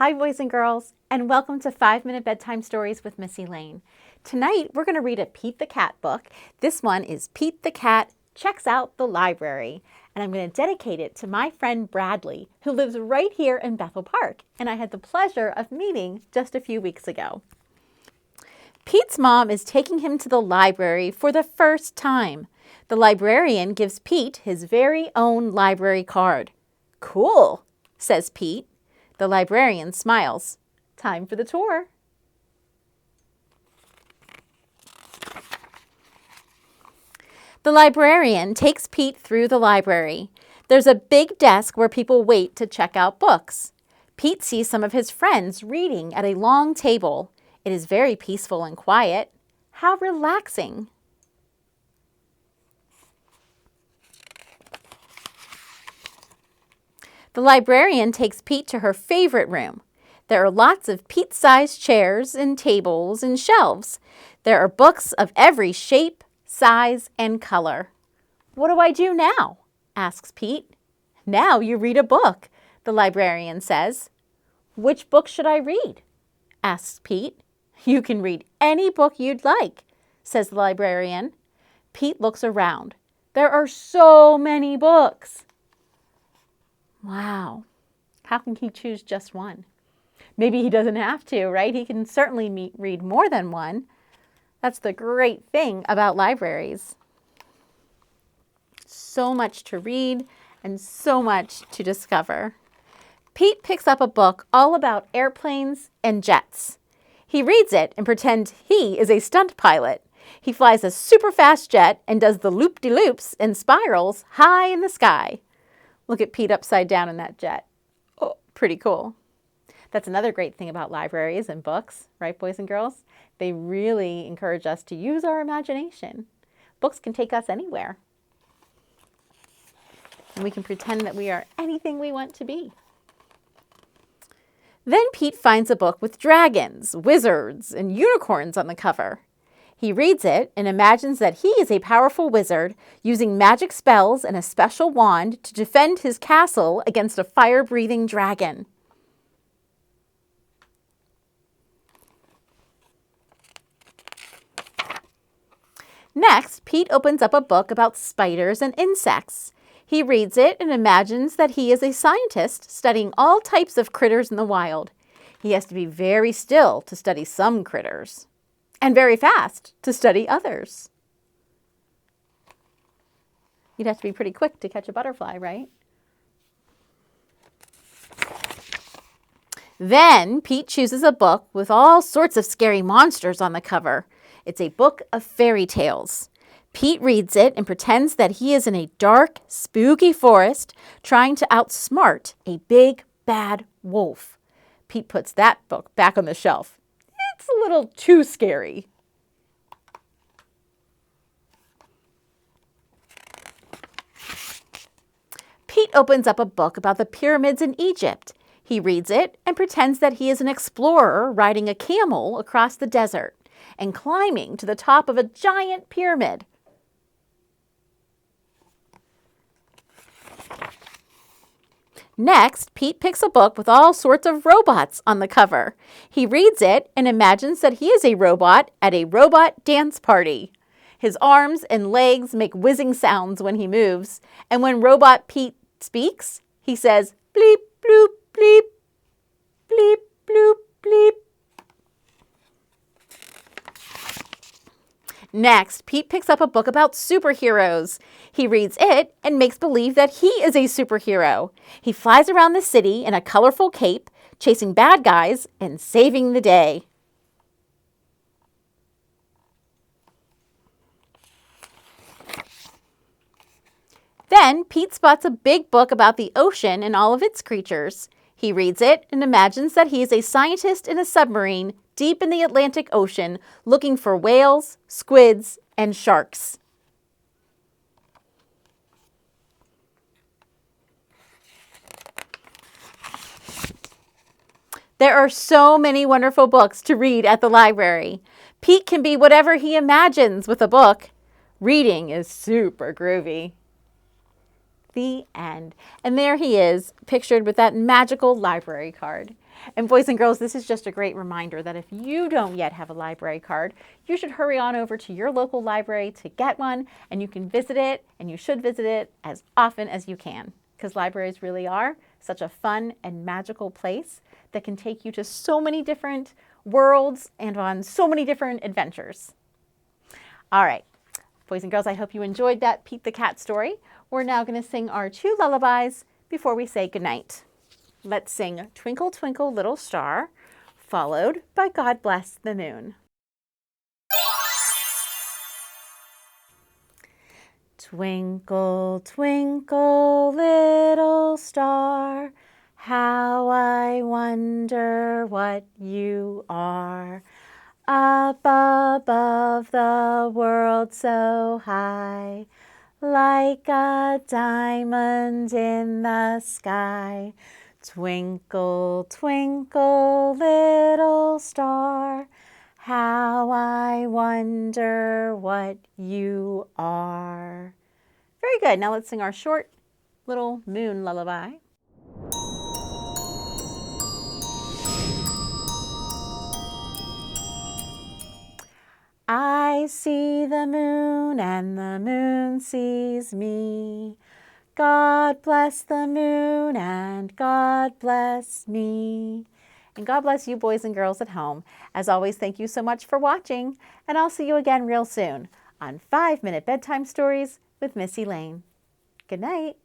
Hi, boys and girls, and welcome to 5-Minute Bedtime Stories with Missy Lane. Tonight, we're going to read a Pete the Cat book. This one is Pete the Cat Checks Out the Library, and I'm going to dedicate it to my friend Bradley, who lives right here in Bethel Park, and I had the pleasure of meeting just a few weeks ago. Pete's mom is taking him to the library for the first time. The librarian gives Pete his very own library card. "Cool," says Pete. The librarian smiles. Time for the tour. The librarian takes Pete through the library. There's a big desk where people wait to check out books. Pete sees some of his friends reading at a long table. It is very peaceful and quiet. How relaxing. The librarian takes Pete to her favorite room. There are lots of Pete-sized chairs and tables and shelves. There are books of every shape, size, and color. "What do I do now?" asks Pete. "Now you read a book," the librarian says. "Which book should I read?" asks Pete. "You can read any book you'd like," says the librarian. Pete looks around. There are so many books. Wow. How can he choose just one? Maybe he doesn't have to, right? He can certainly read more than one. That's the great thing about libraries. So much to read and so much to discover. Pete picks up a book all about airplanes and jets. He reads it and pretends he is a stunt pilot. He flies a super fast jet and does the loop-de-loops and spirals high in the sky. Look at Pete upside down in that jet. Oh, pretty cool. That's another great thing about libraries and books, right, boys and girls? They really encourage us to use our imagination. Books can take us anywhere. And we can pretend that we are anything we want to be. Then Pete finds a book with dragons, wizards, and unicorns on the cover. He reads it and imagines that he is a powerful wizard using magic spells and a special wand to defend his castle against a fire-breathing dragon. Next, Pete opens up a book about spiders and insects. He reads it and imagines that he is a scientist studying all types of critters in the wild. He has to be very still to study some critters, and very fast to study others. You'd have to be pretty quick to catch a butterfly, right? Then Pete chooses a book with all sorts of scary monsters on the cover. It's a book of fairy tales. Pete reads it and pretends that he is in a dark, spooky forest trying to outsmart a big, bad wolf. Pete puts that book back on the shelf. It's a little too scary. Pete opens up a book about the pyramids in Egypt. He reads it and pretends that he is an explorer riding a camel across the desert and climbing to the top of a giant pyramid. Next, Pete picks a book with all sorts of robots on the cover. He reads it and imagines that he is a robot at a robot dance party. His arms and legs make whizzing sounds when he moves, and when Robot Pete speaks, he says, "Bleep, bloop, bleep, bleep, bloop, bleep." Next, Pete picks up a book about superheroes. He reads it and makes believe that he is a superhero. He flies around the city in a colorful cape, chasing bad guys and saving the day. Then Pete spots a big book about the ocean and all of its creatures. He reads it and imagines that he is a scientist in a submarine deep in the Atlantic Ocean looking for whales, squids, and sharks. There are so many wonderful books to read at the library. Pete can be whatever he imagines with a book. Reading is super groovy. The end. And there he is, pictured with that magical library card. And boys and girls, this is just a great reminder that if you don't yet have a library card, you should hurry on over to your local library to get one, and you can visit it, and you should visit it as often as you can, because libraries really are such a fun and magical place that can take you to so many different worlds and on so many different adventures. All right, boys and girls, I hope you enjoyed that Pete the Cat story. We're now going to sing our 2 lullabies before we say goodnight. Let's sing Twinkle, Twinkle, Little Star, followed by God Bless the Moon. Twinkle, twinkle, little star, how I wonder what you are. Up above the world so high, like a diamond in the sky. Twinkle, twinkle, little star, how I wonder what you are. Very good. Now let's sing our short little moon lullaby. I see the moon and the moon sees me. God bless the moon and God bless me. And God bless you boys and girls at home. As always, thank you so much for watching, and I'll see you again real soon on 5 Minute Bedtime Stories with Missy Lane. Good night.